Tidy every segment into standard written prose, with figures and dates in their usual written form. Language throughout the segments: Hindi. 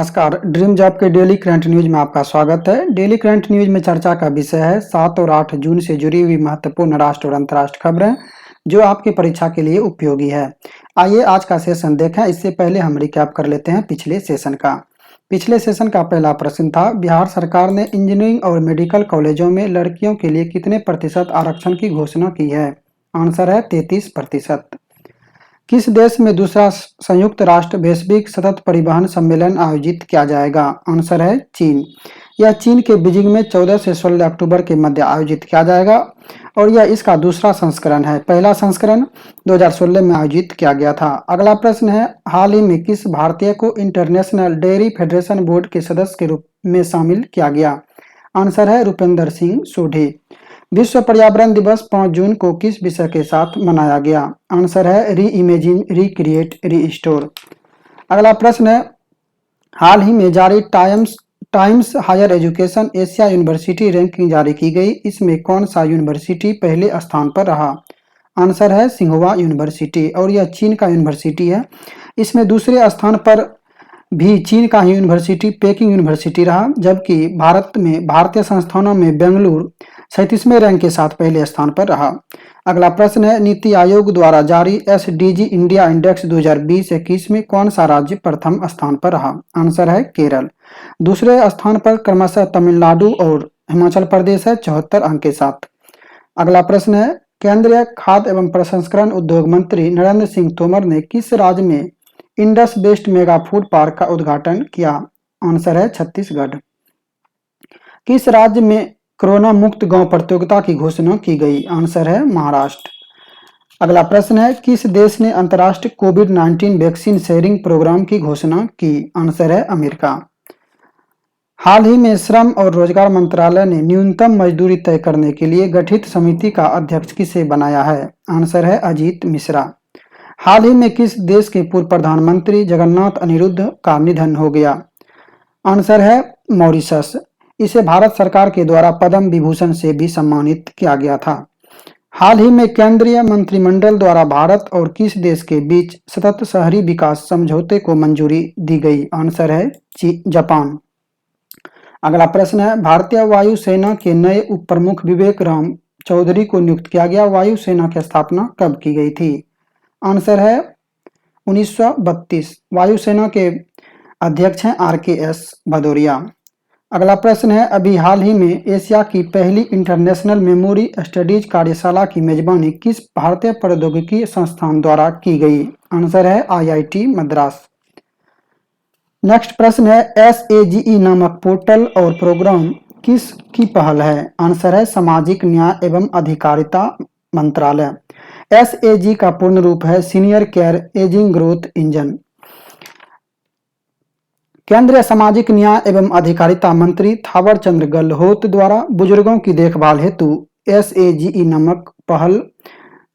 नमस्कार। ड्रीम जॉब के डेली करंट न्यूज में आपका स्वागत है। डेली करंट न्यूज में चर्चा का विषय है 7 और 8 जून से जुड़ी हुई महत्वपूर्ण राष्ट्र और अंतर्राष्ट्रीय खबरें जो आपकी परीक्षा के लिए उपयोगी है। आइए आज का सेशन देखें। इससे पहले हम रिकैप कर लेते हैं पिछले सेशन का। पिछले सेशन का पहला प्रश्न था, बिहार सरकार ने इंजीनियरिंग और मेडिकल कॉलेजों में लड़कियों के लिए कितने प्रतिशत आरक्षण की घोषणा की है? आंसर है 33%। किस देश में दूसरा संयुक्त राष्ट्र वैश्विक सतत परिवहन सम्मेलन आयोजित किया जाएगा? आंसर है चीन। यह चीन के बीजिंग में 14 से 16 अक्टूबर के मध्य आयोजित किया जाएगा और यह इसका दूसरा संस्करण है। पहला संस्करण 2016 में आयोजित किया गया था। अगला प्रश्न है, हाल ही में किस भारतीय को इंटरनेशनल डेयरी फेडरेशन बोर्ड के सदस्य के रूप में शामिल किया गया? आंसर है रुपेंद्र सिंह सोढ़ी। विश्व पर्यावरण दिवस 5 जून को किस विषय के साथ मनाया गया? आंसर है री इमेजिन, रिक्रिएट, रीस्टोर। अगला प्रश्न है, हाल ही में जारी Times Higher Education Asia University ranking जारी की गई। इसमें कौन सा यूनिवर्सिटी पहले स्थान पर रहा? आंसर है सिंघुआ यूनिवर्सिटी और यह चीन का यूनिवर्सिटी है। इसमें दूसरे स्थान पर भी चीन का ही यूनिवर्सिटी पेकिंग यूनिवर्सिटी रहा, जबकि भारत में भारतीय संस्थानों में बेंगलुरु 37वें रैंक के साथ पहले स्थान पर रहा। अगला प्रश्न है, नीति आयोग द्वारा जारी एसडीजी इंडिया इंडेक्स 2020-21 में कौन सा राज्य प्रथम स्थान पर रहा? आंसर है केरल। दूसरे स्थान पर क्रमशः तमिलनाडु और हिमाचल प्रदेश है 74 अंक के साथ। अगला प्रश्न है, केंद्रीय खाद्य एवं प्रसंस्करण उद्योग मंत्री नरेंद्र सिंह तोमर ने किस राज्य में Indus based mega food park का उद्घाटन किया? आंसर है छत्तीसगढ़। किस राज्य में कोरोना मुक्त गांव प्रतियोगिता की घोषणा की गई? आंसर है महाराष्ट्र। अगला प्रश्न है, किस देश ने अंतर्राष्ट्रीय कोविड-19 वैक्सीन शेयरिंग प्रोग्राम की घोषणा की? आंसर है अमेरिका। हाल ही में श्रम और रोजगार मंत्रालय ने न्यूनतम मजदूरी तय करने के लिए गठित समिति का अध्यक्ष किसे बनाया है? आंसर है अजीत मिश्रा। हाल ही में किस देश के पूर्व प्रधानमंत्री जगन्नाथ अनिरुद्ध का निधन हो गया? आंसर है मॉरिशस। इसे भारत सरकार के द्वारा पद्म विभूषण से भी सम्मानित किया गया था। हाल ही में केंद्रीय मंत्रिमंडल द्वारा भारत और किस देश के बीच सतत शहरी विकास समझौते को मंजूरी दी गई? आंसर है जापान। अगला प्रश्न है, भारतीय वायुसेना के नए उप प्रमुख विवेक राम चौधरी को नियुक्त किया गया। वायुसेना की स्थापना कब की गई थी? आंसर है 1932। वायुसेना के अध्यक्ष हैं RKS भदौरिया। अगला प्रश्न है, अभी हाल ही में एशिया की पहली इंटरनेशनल मेमोरी स्टडीज कार्यशाला की मेजबानी किस भारतीय प्रौद्योगिकी संस्थान द्वारा की गई? आंसर है IIT मद्रास। नेक्स्ट प्रश्न है, SAGE नामक पोर्टल और प्रोग्राम किस की पहल है? आंसर है सामाजिक न्याय एवं अधिकारिता मंत्रालय। SAG का पूर्ण रूप है senior care ageing growth engine. केंद्रीय सामाजिक न्याय एवं अधिकारिता मंत्री थावर चंद गहलोत द्वारा बुजुर्गों की देखभाल हेतु SAGE नामक पहल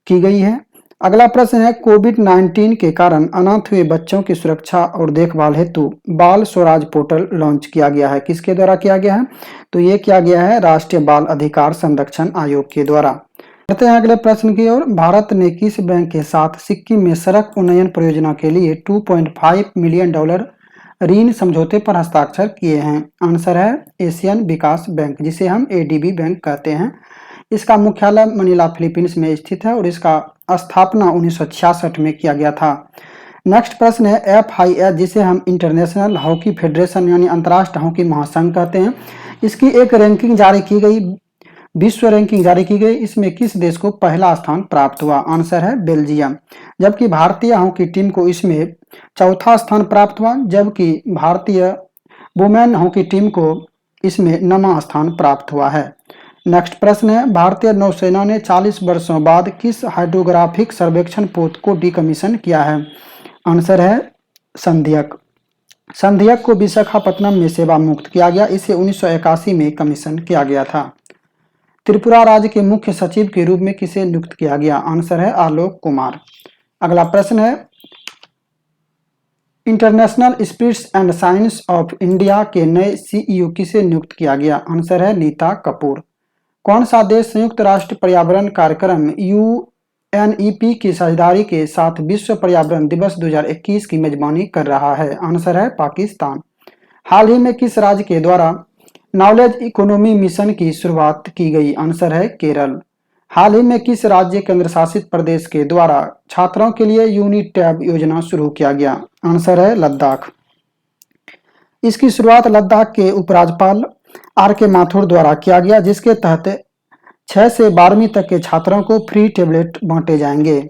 की गई है। अगला प्रश्न है, कोविड-19 के कारण अनाथ हुए बच्चों की सुरक्षा और देखभाल हेतु बाल स्वराज पोर्टल लॉन्च किया गया है। किसके द्वारा किया गया है? तो ये किया गया है राष्ट्रीय बाल अधिकार संरक्षण आयोग के द्वारा। बढ़ते हैं अगले प्रश्न की ओर। भारत ने किस बैंक के साथ सिक्किम में सड़क उन्नयन परियोजना के लिए $2.5 मिलियन ऋण समझौते पर हस्ताक्षर किए हैं? आंसर है एशियन विकास बैंक, जिसे हम ADB बैंक कहते हैं। इसका मुख्यालय मनीला फिलीपींस में स्थित है और इसका स्थापना 1966 में किया गया था। नेक्स्ट प्रश्न है, FIS जिसे हम इंटरनेशनल हॉकी फेडरेशन यानी अंतर्राष्ट्रीय हॉकी महासंघ कहते हैं, इसकी एक रैंकिंग जारी की गई, विश्व रैंकिंग जारी की गई। इसमें किस देश को पहला स्थान प्राप्त हुआ? आंसर है बेल्जियम। जबकि भारतीय हॉकी टीम को इसमें चौथा स्थान प्राप्त हुआ, जबकि भारतीय वुमेन हॉकी टीम को इसमें 9वां स्थान प्राप्त हुआ है। नेक्स्ट प्रश्न है, भारतीय नौसेना ने 40 वर्षों बाद किस हाइड्रोग्राफिक सर्वेक्षण पोत को डिकमीशन किया है? आंसर है संधियक। संधियक को विशाखापत्तनम में सेवा मुक्त किया गया। इसे 1981 में कमीशन किया गया था। त्रिपुरा राज्य के मुख्य सचिव के रूप में किसे नियुक्त किया गया? आंसर है आलोक कुमार। अगला प्रश्न है, International Spirits and Science of India के नए CEO किसे नियुक्त किया गया? आंसर है नीता कपूर। कौन सा देश संयुक्त राष्ट्र पर्यावरण कार्यक्रम UNEP की साझेदारी के साथ विश्व पर्यावरण दिवस 2021 की मेजबानी कर रहा है? आंसर है पाकिस्तान। हाल ही में किस राज्य के द्वारा नॉलेज इकोनॉमी मिशन की शुरुआत की गई? आंसर है केरल। हाल ही में किस राज्य केंद्र शासित प्रदेश के द्वारा छात्रों के लिए यूनिट टैब योजना शुरू किया गया? आंसर है लद्दाख। इसकी शुरुआत लद्दाख के उपराज्यपाल आर के माथुर द्वारा किया गया, जिसके तहत 6 से 12वीं तक के छात्रों को फ्री टैबलेट बांटे जाएंगे।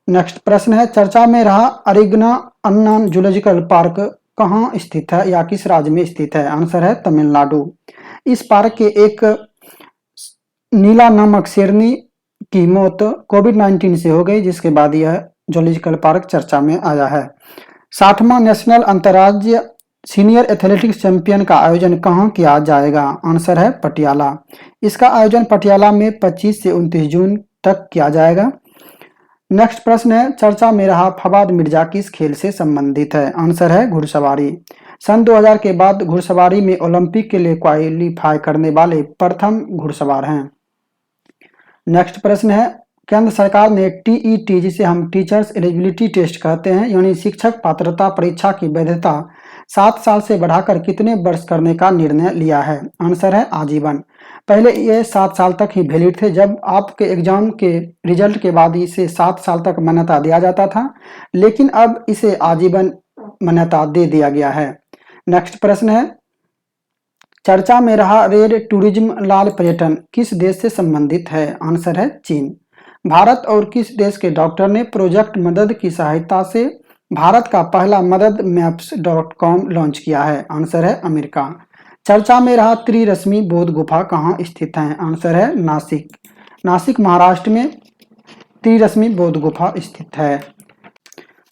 नेक्स्ट प्रश्न है, चर्चा में रहा अरिगना अन्ना जूलॉजिकल पार्क कहाँ स्थित है या किस राज्य में स्थित है? आंसर है तमिलनाडु। इस पार्क के एक नीला नामक शेरनी की मौत कोविड-19 से हो गई, जिसके बाद यह जूलॉजिकल पार्क चर्चा में आया है। 60वां नेशनल अंतर्राज्यीय सीनियर एथलेटिक्स चैंपियन का आयोजन कहाँ किया जाएगा? आंसर है पटियाला। इसका आयोजन पटियाला में 25 से 29 जून तक किया जाएगा। नेक्स्ट प्रश्न है, चर्चा में रहा फवाद मिर्जा किस खेल से संबंधित है? आंसर है घुड़सवारी। सन 2000 के बाद घुड़सवारी में ओलंपिक के लिए क्वालिफाई करने वाले प्रथम घुड़सवार हैं। नेक्स्ट प्रश्न है, केंद्र सरकार ने टीईटी, जिसे हम टीचर्स एलिजिबिलिटी टेस्ट कहते हैं, यानी शिक्षक पात्रता परीक्षा की वैधता 7 साल से बढ़ाकर कितने वर्ष करने का निर्णय लिया है? आंसर है आजीवन। पहले ये 7 साल तक ही वैलिड थे, जब आपके एग्जाम के रिजल्ट के बाद इसे 7 साल तक मान्यता दिया जाता था, लेकिन अब इसे आजीवन मान्यता दे दिया गया है। नेक्स्ट प्रश्न है, चर्चा में रहा रेड टूरिज्म लाल पर्यटन किस देश से संबंधित है? आंसर है चीन। भारत और किस देश के डॉक्टर ने प्रोजेक्ट मदद की सहायता से भारत का पहला मदद मैप्स.com लॉन्च किया है? आंसर है अमेरिका। चर्चा में रहा त्रिरश्मि बौद्ध गुफा कहाँ स्थित है? आंसर है नासिक। नासिक महाराष्ट्र में त्रिरश्मि बौद्ध गुफा स्थित है।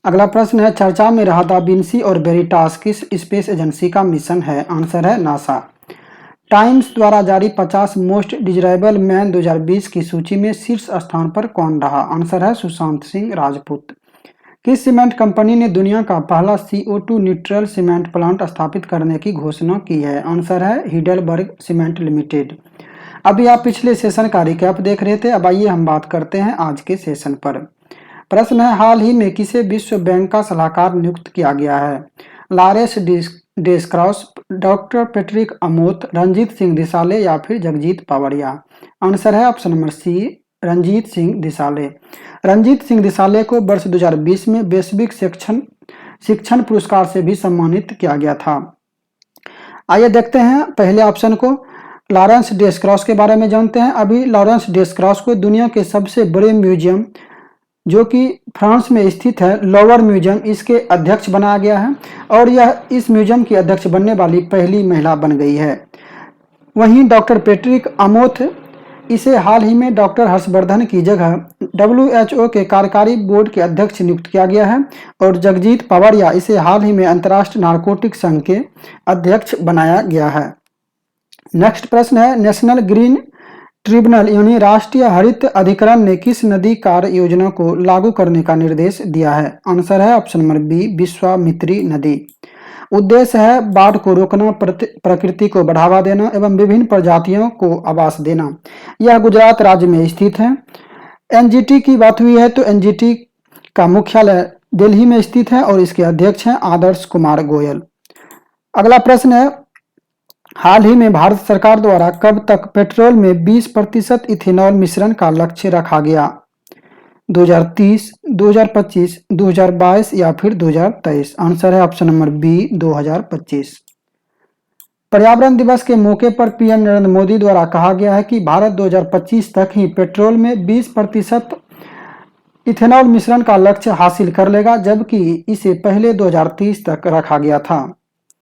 अगला प्रश्न है, चर्चा में रहा दा विंसी और वेरिटास किस स्पेस एजेंसी का मिशन है? आंसर है नासा। टाइम्स द्वारा जारी 50 मोस्ट डिजायरेबल मैन 2020 की सूची में शीर्ष स्थान पर कौन रहा? आंसर है सुशांत सिंह राजपूत। किस सीमेंट कंपनी ने दुनिया का पहला CO2 न्यूट्रल सीमेंट प्लांट स्थापित करने की घोषणा की है? आंसर है हिडेलबर्ग सीमेंट लिमिटेड। अभी आप पिछले सेशन का रिकैप देख रहे थे, अब आइए हम बात करते हैं आज के सेशन पर। प्रश्न है, हाल ही में किसे विश्व बैंक का सलाहकार नियुक्त किया गया है? Lawrence Descross, doctor Patrick Amoth, Ranjit Singh Disale या फिर जगजीत पावड़िया? आंसर है option number C, Ranjit Singh Disale. Ranjit Singh Disale को वर्ष 2020 में वैश्विक शिक्षण पुरस्कार से भी सम्मानित किया गया था। आइए देखते हैं पहले ऑप्शन को, लॉरेंस डेसक्रॉस के बारे में जानते हैं। अभी लॉरेंस डेसक्रॉस को दुनिया के सबसे बड़े म्यूजियम जो कि फ्रांस में स्थित है, लोवर म्यूजियम, इसके अध्यक्ष बनाया गया है और यह इस म्यूजियम की अध्यक्ष बनने वाली पहली महिला बन गई है। वहीं डॉक्टर पैट्रिक अमोथ, इसे हाल ही में डॉक्टर हर्षवर्धन की जगह WHO के कार्यकारी बोर्ड के अध्यक्ष नियुक्त किया गया है और जगजीत पावड़िया, इसे हाल ही में अंतर्राष्ट्रीय नारकोटिक संघ के अध्यक्ष बनाया गया है। नेक्स्ट प्रश्न है, नेशनल ग्रीन ट्रिब्यूनल यानी राष्ट्रीय हरित अधिकरण ने किस नदी कार्य योजना को लागू करने का निर्देश दिया है? आंसर है ऑप्शन नंबर बी, विश्वामित्री नदी। उद्देश्य है बाढ़ को रोकना, प्रकृति को बढ़ावा देना एवं विभिन्न प्रजातियों को आवास देना। यह गुजरात राज्य में स्थित है। NGT की बात हुई है तो NGT का मुख्यालय दिल्ली में स्थित है और इसके अध्यक्ष हैं आदर्श कुमार गोयल। अगला प्रश्न है, हाल ही में भारत सरकार द्वारा कब तक पेट्रोल में 20% इथेनॉल मिश्रण का लक्ष्य रखा गया? 2030, 2025, 2022 या फिर 2023? आंसर है ऑप्शन नंबर बी, 2025। पर्यावरण दिवस के मौके पर PM नरेंद्र मोदी द्वारा कहा गया है कि भारत 2025 तक ही पेट्रोल में 20% इथेनॉल मिश्रण का लक्ष्य हासिल कर लेगा, जबकि इसे पहले 2030 तक रखा गया था।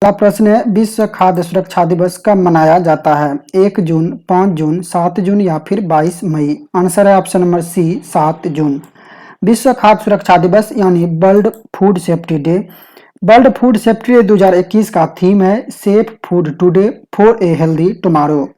अगला प्रश्न है, विश्व खाद्य सुरक्षा दिवस कब मनाया जाता है? 1 जून, 5 जून, 7 जून या फिर 22 मई? आंसर है ऑप्शन नंबर सी, 7 जून। विश्व खाद्य सुरक्षा दिवस यानी world food safety day. World food safety day 2021 का थीम है safe food today for a healthy tomorrow.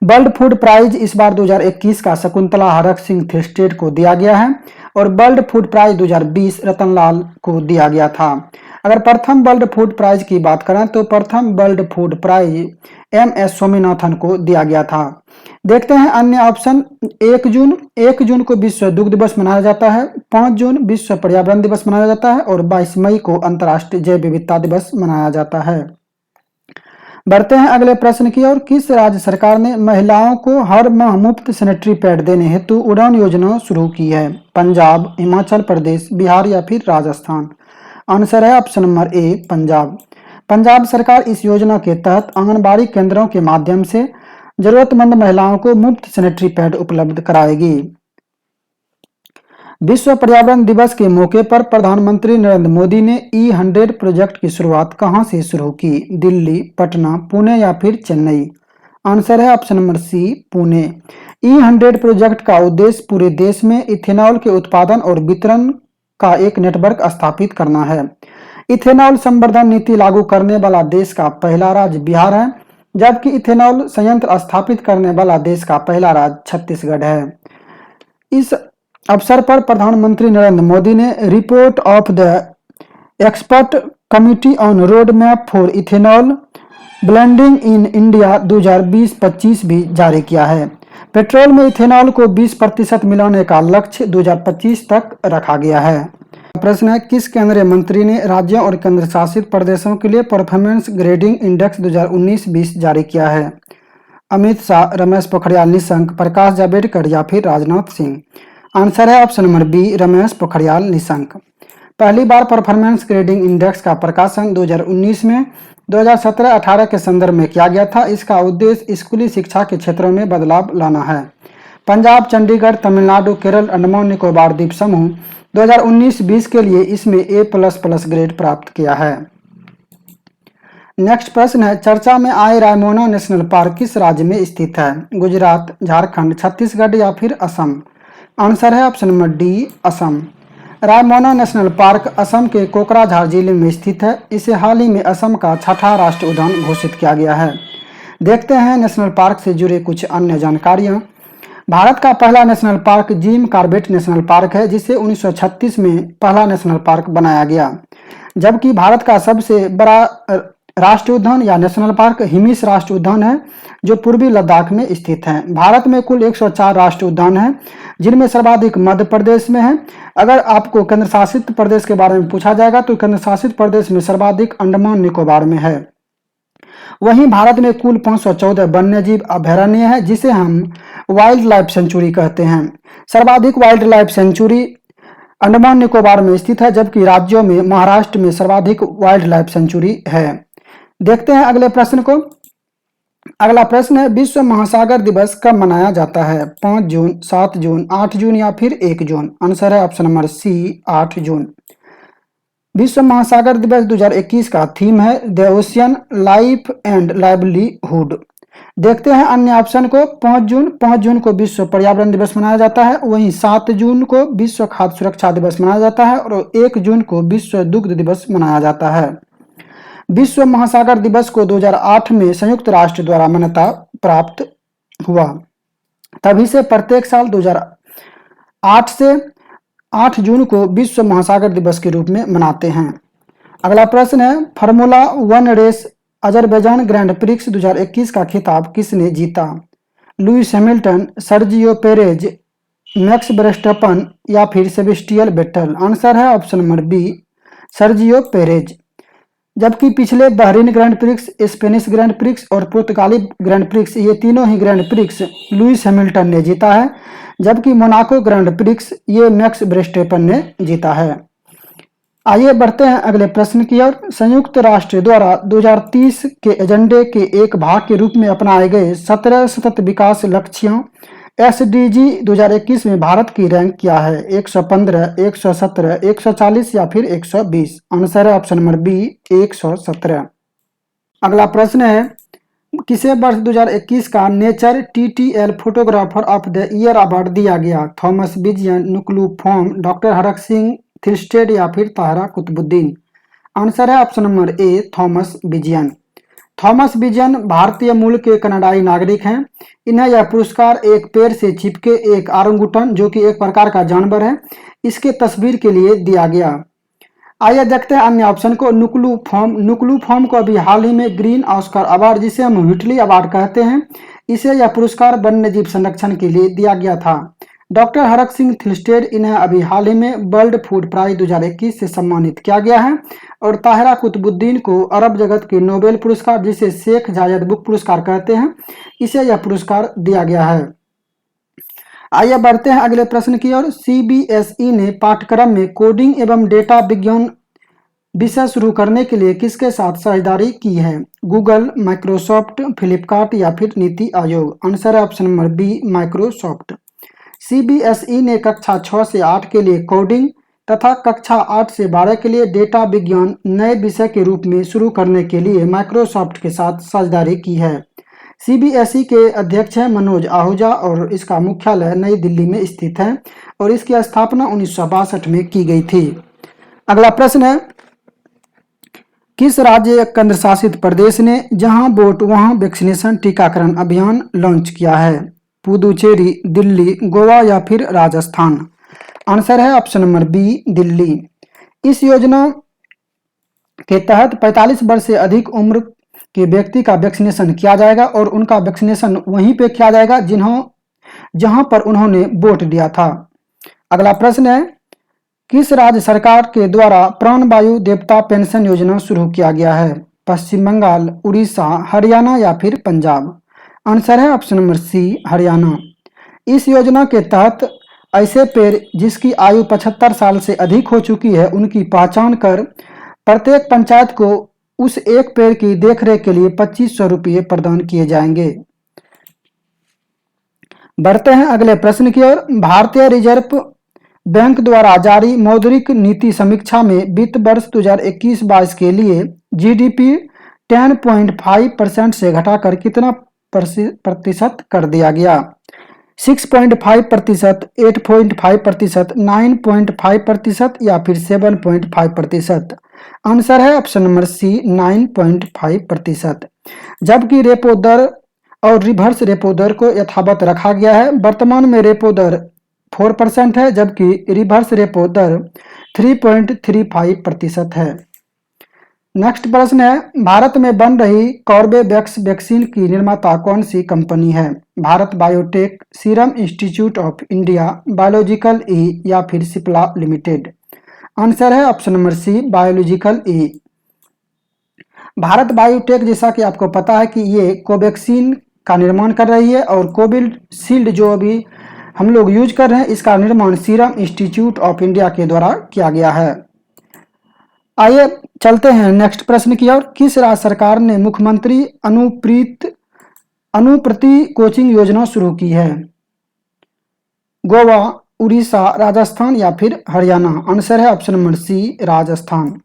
World food prize इस बार 2021 का शकुंतला हरक सिंह थ्रिस्टेड को दिया गया है और वर्ल्ड फूड प्राइज 2020 रतनलाल को दिया गया था। अगर प्रथम वर्ल्ड फूड प्राइज की बात करें तो प्रथम world food prize M S. Swaminathan को दिया गया था। देखते हैं अन्य ऑप्शन। 1 जून को विश्व दुग्ध दिवस मनाया जाता है, 5 जून विश्व पर्यावरण दिवस मनाया जाता है और 22 मई को अंतर्राष्ट्रीय जैव विविधता दिवस मनाया जाता है। बढ़ते हैं अगले प्रश्न की ओर। किस राज्य सरकार ने महिलाओं को हर माह मुफ्त सैनिटरी पैड देने हेतु उड़ान योजना शुरू की है? पंजाब, हिमाचल प्रदेश, बिहार या फिर राजस्थान? आंसर है ऑप्शन नंबर ए, पंजाब। पंजाब सरकार इस योजना के तहत आंगनबाड़ी केंद्रों के माध्यम से जरूरतमंद महिलाओं को मुफ्त सैनिटरी पैड उपलब्ध कराएगी। विश्व पर्यावरण दिवस के मौके पर प्रधानमंत्री नरेंद्र मोदी ने E100 प्रोजेक्ट की शुरुआत कहां से शुरू की? दिल्ली, पटना, पुणे या फिर चेन्नई? आंसर है option number C, Pune. E100 project का उद्देश्य पूरे देश में इथेनॉल के उत्पादन और वितरण का एक नेटवर्क स्थापित करना है। इथेनॉल संवर्धन नीति लागू करने वाला देश का पहला राज्य बिहार है, जबकि इथेनॉल संयंत्र स्थापित करने वाला देश का पहला राज्य छत्तीसगढ़ है। इस अवसर पर प्रधानमंत्री नरेंद्र मोदी ने report of the expert committee on road map for ethanol blending in India 2020-25 भी जारी किया है। पेट्रोल में इथेनॉल को 20% मिलाने का लक्ष्य 2025 तक रखा गया है। प्रश्न है, किस केंद्रीय मंत्री ने राज्यों और केंद्र शासित प्रदेशों के लिए परफॉर्मेंस ग्रेडिंग इंडेक्स 2019-20 जारी किया है? अमित शाह, रमेश पोखरियाल निशंक, प्रकाश जावड़ेकर या फिर राजनाथ सिंह? आंसर है option number B, Ramesh Pokhriyal Nishank. पहली बार परफॉर्मेंस ग्रेडिंग इंडेक्स का प्रकाशन 2019 में 2017-18 के संदर्भ में किया गया था। इसका उद्देश्य स्कूली शिक्षा के क्षेत्रों में बदलाव लाना है। पंजाब, चंडीगढ़, तमिलनाडु, केरल, अंडमान निकोबार द्वीप समूह 2019-20 के लिए इसमें A++ ग्रेड प्राप्त किया है। नेक्स्ट प्रश्न है, चर्चा में आए रायमोना नेशनल पार्क किस राज्य में स्थित है? गुजरात, झारखंड, छत्तीसगढ़ या फिर असम? आंसर है option number D, Assam. Raimona national park Assam के कोकराझार जिले में स्थित है। इसे हाल ही में असम का 6ठा राष्ट्रीय उद्यान घोषित किया गया है। देखते हैं नेशनल पार्क से जुड़े कुछ अन्य जानकारियां। भारत का पहला national park Jim Corbett national park है, जिसे 1936 में पहला नेशनल पार्क बनाया गया। जबकि भारत का सबसे बड़ा राष्ट्रीय उद्यान या नेशनल पार्क हिमिस राष्ट्रीय उद्यान है, जो पूर्वी लद्दाख में स्थित है। भारत में कुल 104 राष्ट्रीय उद्यान हैं, जिनमें सर्वाधिक मध्य प्रदेश में है। अगर आपको केंद्र शासित प्रदेश के बारे में पूछा जाएगा तो केंद्र शासित प्रदेश में सर्वाधिक अंडमान निकोबार में है। वहीं भारत में कुल 514 वन्यजीव अभयारण्य है, जिसे हम वाइल्ड लाइफ सेंचुरी कहते हैं। सर्वाधिक wild life sanctuary Andaman Nicobar में स्थित है, जबकि राज्यों में महाराष्ट्र में सर्वाधिक वाइल्ड लाइफ सेंचुरी है। देखते हैं अगले प्रश्न को। अगला प्रश्न है, विश्व महासागर दिवस कब मनाया जाता है? 5 जून, 7 जून, 8 जून या फिर 1 जून? आंसर है ऑप्शन नंबर सी, 8 जून। विश्व महासागर दिवस 2021 का थीम है the ocean life and livelihood. देखते हैं अन्य ऑप्शन को। 5 जून को विश्व पर्यावरण दिवस मनाया जाता है। वहीं 7 जून को विश्व खाद्य सुरक्षा दिवस मनाया जाता है और 1 जून को विश्व दुग्ध दिवस मनाया जाता है। विश्व महासागर दिवस को 2008 में संयुक्त राष्ट्र द्वारा मान्यता प्राप्त हुआ। तभी से प्रत्येक साल 2008 से 8 जून को विश्व महासागर दिवस के रूप में मनाते हैं। अगला प्रश्न है, formula 1 race Azerbaijan Grand Prix 2021 का खिताब किसने जीता? Lewis Hamilton, Sergio Perez, Max Verstappen या फिर सेबेस्टियन वेट्टल? आंसर है option number B, Sergio Perez. जबकि पिछले Bahrain Grand Prix, Spanish Grand Prix और पुर्तगाली ग्रैंड प्रिक्स, ये तीनों ही ग्रैंड प्रिक्स लुइस हैमिल्टन ने जीता है, जबकि मोनाको ग्रैंड प्रिक्स ये मैक्स वर्स्टेपन ने जीता है। आइए बढ़ते हैं अगले प्रश्न की ओर। संयुक्त राष्ट्र द्वारा 2030 के एजेंडे के एक भाग के रूप में अपनाए गए 17 सतत विकास लक्ष्यों SDG 2021 में भारत की रैंक क्या है? 115, 117, 140 या फिर 120? आंसर है ऑप्शन नंबर बी, 117। अगला प्रश्न है, किसे वर्ष 2021 का nature TTL photographer of the year award दिया गया? Thomas Vijayan, Nuklu Phom, doctor Harak Singh Thilsted या फिर ताहरा कुतुबुद्दीन? आंसर है option number A, Thomas Vijayan. Thomas Vijayan भारतीय मूल के कनाडाई नागरिक हैं। इन्हें यह पुरस्कार एक पेड़ से चिपके एक ऑरंगुटन, जो कि एक प्रकार का जानवर है, इसके तस्वीर के लिए दिया गया। आइए देखते हैं अन्य ऑप्शन को। नुक्लू फॉर्म को अभी हाल ही में ग्रीन ऑस्कर अवार्ड, जिसे हम व्हिटली अवार्ड कहते हैं, इसे यह पुरस्कार वन्यजीव संरक्षण के लिए दिया गया था। डॉक्टर हरक सिंह थिल्स्टेड, इन्हें अभी हाल ही में वर्ल्ड फूड प्राइज 2021 से सम्मानित किया गया है। और ताहिरा कुतुबुद्दीन को अरब जगत के नोबेल पुरस्कार, जिसे शेख जायद बुक पुरस्कार कहते हैं, इसे यह पुरस्कार दिया गया है। आइए बढ़ते हैं अगले प्रश्न की ओर। सीबीएसई ने पाठ्यक्रम में कोडिंग एवं डेटा विज्ञान विषय शुरू करने के लिए किसके साथ साझेदारी की है? गूगल, माइक्रोसॉफ्ट, फ्लिपकार्ट या फिर नीति आयोग? आंसर है option number B, Microsoft. CBSE ने कक्षा 6 से 8 के लिए कोडिंग तथा कक्षा 8 से 12 के लिए डेटा विज्ञान नए विषय के रूप में शुरू करने के लिए माइक्रोसॉफ्ट के साथ साझेदारी की है। सीबीएसई के अध्यक्ष हैं मनोज आहूजा और इसका मुख्यालय नई दिल्ली में स्थित है और इसकी स्थापना 1962 में की गई थी। अगला प्रश्न है, किस राज्य केंद्र शासित प्रदेश ने जहां वोट वहां वैक्सीनेशन टीकाकरण अभियान लॉन्च किया है? पुदुचेरी, दिल्ली, गोवा या फिर राजस्थान? आंसर है ऑप्शन नंबर बी, दिल्ली। इस योजना के तहत 45 वर्ष से अधिक उम्र के व्यक्ति का वैक्सीनेशन किया जाएगा और उनका वैक्सीनेशन वहीं पे किया जाएगा जहां पर उन्होंने वोट दिया था। अगला प्रश्न है, किस राज्य सरकार के द्वारा प्राणवायु देवता पेंशन योजना शुरू किया गया है? पश्चिम बंगाल, उड़ीसा, हरियाणा या फिर पंजाब? आंसर है ऑप्शन नंबर सी, हरियाणा। इस योजना के तहत ऐसे पेड़ जिसकी आयु 75 साल से अधिक हो चुकी है, उनकी पहचान कर प्रत्येक पंचायत को उस एक पेड़ की देखरेख के लिए 2500 रुपये प्रदान किए जाएंगे। बढ़ते हैं अगले प्रश्न की ओर। भारतीय रिजर्व बैंक द्वारा जारी मौद्रिक नीति समीक्षा में वित्त वर्ष 2021-22 के लिए जीडीपी 10.5% से घटाकर कितना प्रतिशत कर दिया गया? 6.5%, 8.5%, 9.5% या फिर 7.5%? आंसर है ऑप्शन नंबर सी, 9.5%। जबकि रेपो दर और रिवर्स रेपो दर को यथावत रखा गया है। वर्तमान में रेपो दर 4% है जबकि रिवर्स रेपो दर 3.35% है। नेक्स्ट प्रश्न है, भारत में बन रही कॉर्बेवैक्स वैक्सीन की निर्माता कौन सी कंपनी है? Bharat Biotech, Serum Institute of India, Biological E या फिर सिप्ला लिमिटेड? आंसर है option number C, Biological E. Bharat Biotech, जैसा कि आपको पता है कि ये कोवैक्सीन का निर्माण कर रही है और कोविशील्ड जो अभी हम लोग यूज कर रहे हैं, इसका निर्माण सीरम इंस्टीट्यूट ऑफ इंडिया के द्वारा किया गया है। आइए चलते हैं नेक्स्ट प्रश्न की ओर। किस राज्य सरकार ने मुख्यमंत्री अनुप्रति कोचिंग योजना शुरू की है? गोवा, उड़ीसा, राजस्थान या फिर हरियाणा? आंसर है ऑप्शन नंबर सी, राजस्थान।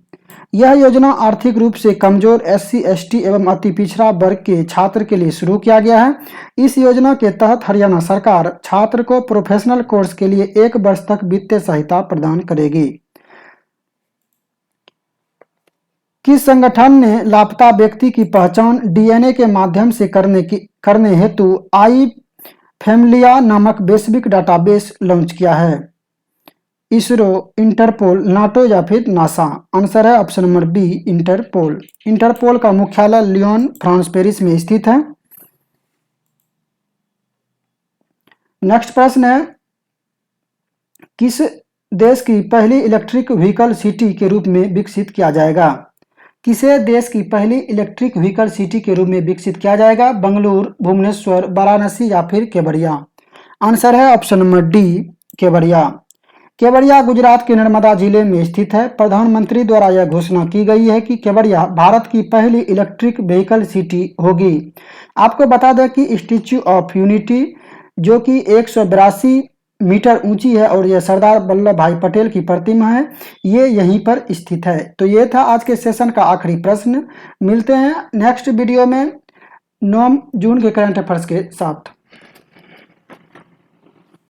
यह योजना आर्थिक रूप से कमजोर SC, ST एवं अति पिछड़ा वर्ग के छात्र के लिए शुरू किया गया है। इस योजना के तहत हरियाणा सरकार छात्र को प्रोफेशनल कोर्स के लिए 1 वर्ष तक वित्तीय सहायता प्रदान करेगी। किस संगठन ने लापता व्यक्ति की पहचान DNA के माध्यम से करने हेतु आई फैमिलिया नामक वैश्विक डाटाबेस लॉन्च किया है? इसरो, इंटरपोल, नाटो या फिर नासा? आंसर है option number B, Interpol. Interpol का मुख्यालय लियोन, फ्रांस, पेरिस में स्थित है। नेक्स्ट प्रश्न है, किस देश की पहली इलेक्ट्रिक व्हीकल सिटी के रूप में विकसित किया जाएगा? किसे देश की पहली इलेक्ट्रिक व्हीकल सिटी के रूप में विकसित किया जाएगा? बेंगलुरु, भुवनेश्वर, वाराणसी या फिर केवड़िया? आंसर है option number D, Kevadia. Kevadia Gujarat के नर्मदा जिले में स्थित है। प्रधानमंत्री द्वारा यह घोषणा की गई है कि केवड़िया भारत की पहली इलेक्ट्रिक व्हीकल सिटी होगी। आपको बता दें कि स्टैच्यू ऑफ यूनिटी जो कि 182 मीटर ऊंची है और यह सरदार वल्लभ भाई पटेल की प्रतिमा है, ये यहीं पर स्थित है। तो ये था आज के सेशन का आखिरी प्रश्न। मिलते हैं नेक्स्ट वीडियो में 9 जून के करंट अफेयर्स के साथ।